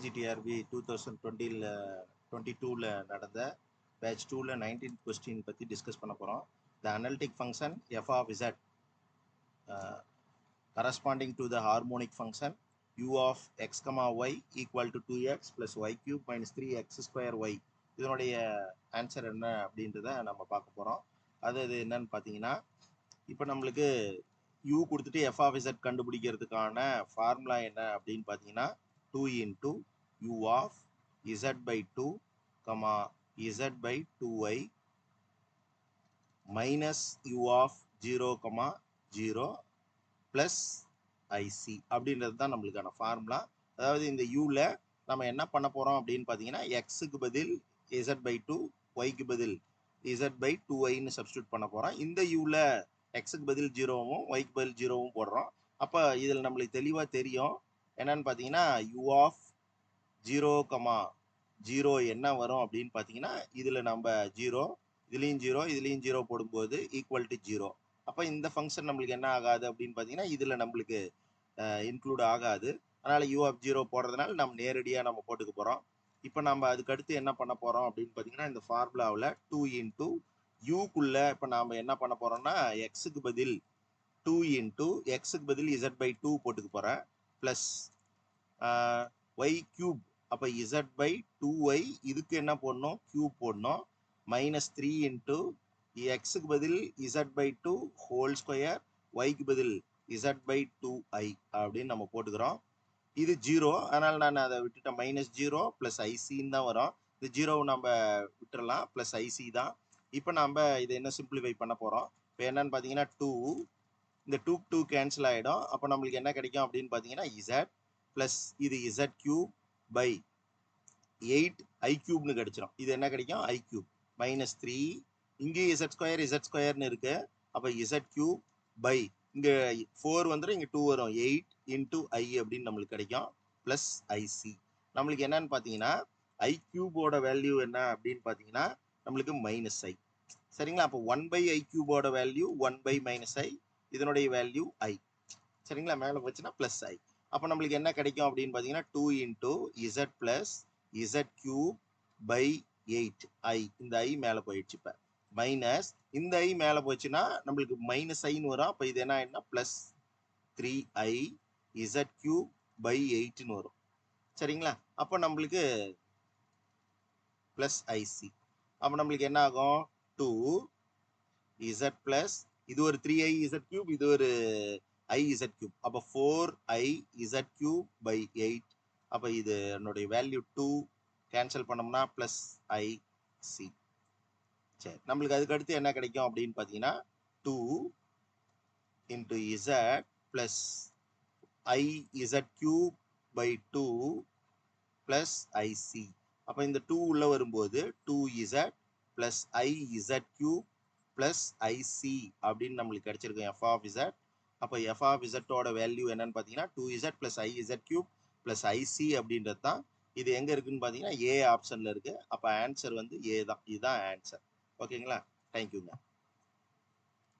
GTRP 2022 நடந்த batch 2ல் 19th question பற்றி டிஸ்கஸ் பண்ண போகிறோம். The analytic function F of Z corresponding to the harmonic function u of x comma y equal to 2x plus y cube minus 3x square y. இதனுடைய answer என்ன அப்படின்றத நம்ம பார்க்க போகிறோம். அது என்னன்னு பார்த்தீங்கன்னா, இப்போ நம்மளுக்கு u கொடுத்துட்டு f of z கண்டுபிடிக்கிறதுக்கான ஃபார்முலா என்ன அப்படின்னு பார்த்தீங்கன்னா 2 into u of z by 2 comma z by 2y minus u of 0 comma 0 plus IC அப்படின்றது தான் நம்மளுக்கான ஃபார்முலா. அதாவது இந்த யூவில் நம்ம என்ன பண்ண போகிறோம் அப்படின்னு பார்த்தீங்கன்னா, எக்ஸுக்கு பதில் z by 2, ஒய்க்கு பதில் z by 2yன்னு சப்ஸ்டியூட் பண்ண போகிறோம். இந்த யூவில் எக்ஸுக்கு பதில் 0வும் ஒய்க்கு பதில் 0வும் போடுறோம். அப்போ இதில் நம்மளுக்கு தெளிவாக தெரியும் என்னன்னு பார்த்தீங்கன்னா, u ஆஃப் 0, 0 என்ன வரும் அப்படின்னு பார்த்தீங்கன்னா, இதில் நம்ம 0, இதுலேயும் 0, இதுலேயும் 0 போடும்போது ஈக்குவல் டு 0. அப்போ இந்த ஃபங்க்ஷன் நம்மளுக்கு என்ன ஆகாது அப்படின்னு பார்த்தீங்கன்னா, இதில் நம்மளுக்கு இன்க்ளூட் ஆகாது. அதனால் u ஆஃப் 0 போடுறதுனால நம்ம நேரடியாக நம்ம போட்டுக்க போகிறோம். இப்போ நம்ம அதுக்கு அடுத்து என்ன பண்ண போகிறோம் அப்படின்னு பார்த்தீங்கன்னா, இந்த ஃபார்முலாவில் 2 இன்ட்டு யூக்குள்ளே இப்போ நாம் என்ன பண்ண போகிறோம்னா, எக்ஸுக்கு பதில் 2 இன்ட்டு எக்ஸுக்கு பதில் z by 2 போட்டுக்க போகிறேன் ப்ளஸ் ஒய் கியூப். அப்போ z by 2y இதுக்கு என்ன போடணும், கியூப் போடணும், மைனஸ் 3 இன்ட்டு எக்ஸுக்கு பதில் z by 2 ஹோல் ஸ்கொயர், ஒய்க்கு பதில் z by 2i அப்படின்னு நம்ம போட்டுக்கிறோம். இது 0, அதனால் நான் அதை விட்டுட்டேன். மைனஸ் 0 ப்ளஸ் ஐசின்னு தான் வரும். இது 0 நம்ம விட்டுறலாம், ப்ளஸ் ஐசி தான். இப்போ நம்ம இதை என்ன சிம்பிளிஃபை பண்ண போகிறோம். இப்போ என்னன்னு பார்த்தீங்கன்னா 2, இந்த 2 கேன்சல் ஆகிடும். அப்போ நம்மளுக்கு என்ன கிடைக்கும் அப்படின்னு பார்த்தீங்கன்னா, z ப்ளஸ் இது z கியூப் பை 8 ஐ கியூப்னு கிடைச்சிடும். இது என்ன கிடைக்கும், ஐ கியூப் மைனஸ் 3, இங்கேயும் z ஸ்கொயர்னு இருக்கு. அப்போ z கியூப் பை இங்கே 4 வந்துடும், இங்கே 2 வரும், 8 இன்ட்டு ஐ அப்படின்னு நம்மளுக்கு கிடைக்கும் ப்ளஸ் ஐசி. நம்மளுக்கு என்னன்னு பார்த்தீங்கன்னா, ஐ கியூபோட வேல்யூ என்ன அப்படின்னு பார்த்தீங்கன்னா நம்மளுக்கு மைனஸ் ஐ. சரிங்களா? அப்போ 1 பை ஐ கியூபோட வேல்யூ 1 பை மைனஸ் ஐ, இதனுடைய வேல்யூ ஐ. சரிங்களா? மேலே போச்சுன்னா ப்ளஸ் ஐ. அப்போ நம்மளுக்கு என்ன கிடைக்கும் அப்படின்னு பார்த்தீங்கன்னா 2 into Z plus Z cube by 8 I. இந்த ஐ மேலே போயிடுச்சு. இப்போ மைனஸ் இந்த ஐ மேலே போச்சுன்னா நம்மளுக்கு மைனஸ் ஐன்னு வரும். அப்போ இது என்ன ஆயிடுனா plus 3i Z cube by 8ன்னு வரும். சரிங்களா? அப்போ நம்மளுக்கு ப்ளஸ் ஐசி. அப்போ நம்மளுக்கு என்ன ஆகும், 2 இசட் ப்ளஸ் இது ஒரு 3i இசட் கியூப், இது ஒரு ஐ இசட் கியூப். அப்போ 4i இசட் கியூப் பை 8. அப்போ இது என்னுடைய வேல்யூ 2 கேன்சல் பண்ணோம்னா ப்ளஸ் ஐசி. சரி, நம்மளுக்கு அதுக்கு அடுத்து என்ன கிடைக்கும் அப்படின்னு பார்த்தீங்கன்னா 2 into Z plus I Z cube by 2 plus IC. அப்போ இந்த 2 உள்ளே வரும்போது 2z plus I Z cube plus IC அப்படின்னு நம்மளுக்கு கிடைச்சிருக்கும் எஃப் ஆஃப் இசட். அப்போ எஃப் ஆஃப் இசட்டோட வேல்யூ என்னன்னு பார்த்தீங்கன்னா 2z plus I Z cube plus IC அப்படின்றது தான். இது எங்கே இருக்குன்னு பார்த்தீங்கன்னா ஏ ஆப்ஷனில் இருக்குது. அப்போ ஆன்சர் வந்து ஏ தான். இதுதான் ஆன்சர். ஓகேங்களா? தேங்க்யூங்க.